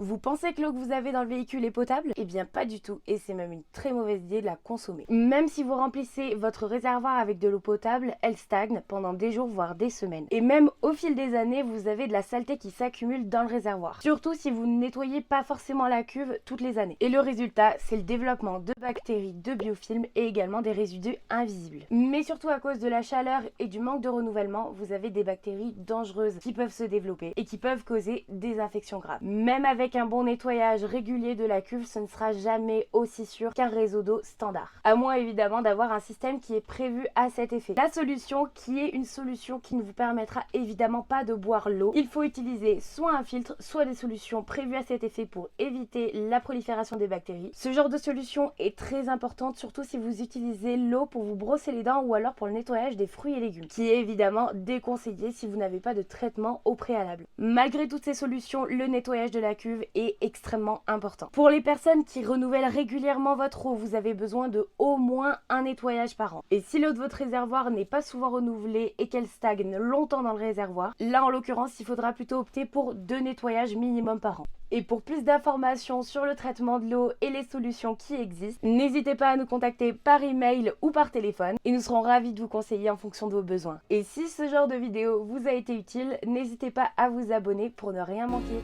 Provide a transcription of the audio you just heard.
Vous pensez que l'eau que vous avez dans le véhicule est potable? Eh bien pas du tout, et c'est même une très mauvaise idée de la consommer. Même si vous remplissez votre réservoir avec de l'eau potable, elle stagne pendant des jours voire des semaines. Et même au fil des années, vous avez de la saleté qui s'accumule dans le réservoir. Surtout si vous ne nettoyez pas forcément la cuve toutes les années. Et le résultat, c'est le développement de bactéries, de biofilms et également des résidus invisibles. Mais surtout à cause de la chaleur et du manque de renouvellement, vous avez des bactéries dangereuses qui peuvent se développer et qui peuvent causer des infections graves. Même avec un bon nettoyage régulier de la cuve, ce ne sera jamais aussi sûr qu'un réseau d'eau standard. À moins évidemment d'avoir un système qui est prévu à cet effet. La solution qui est une solution qui ne vous permettra évidemment pas de boire l'eau. Il faut utiliser soit un filtre, soit des solutions prévues à cet effet pour éviter la prolifération des bactéries. Ce genre de solution est très importante, surtout si vous utilisez l'eau pour vous brosser les dents ou alors pour le nettoyage des fruits et légumes, qui est évidemment déconseillé si vous n'avez pas de traitement au préalable. Malgré toutes ces solutions, le nettoyage de la cuve est extrêmement important. Pour les personnes qui renouvellent régulièrement votre eau, vous avez besoin de au moins un nettoyage par an. Et si l'eau de votre réservoir n'est pas souvent renouvelée et qu'elle stagne longtemps dans le réservoir, là en l'occurrence, il faudra plutôt opter pour 2 nettoyages minimum par an. Et pour plus d'informations sur le traitement de l'eau et les solutions qui existent, n'hésitez pas à nous contacter par email ou par téléphone et nous serons ravis de vous conseiller en fonction de vos besoins. Et si ce genre de vidéo vous a été utile, n'hésitez pas à vous abonner pour ne rien manquer.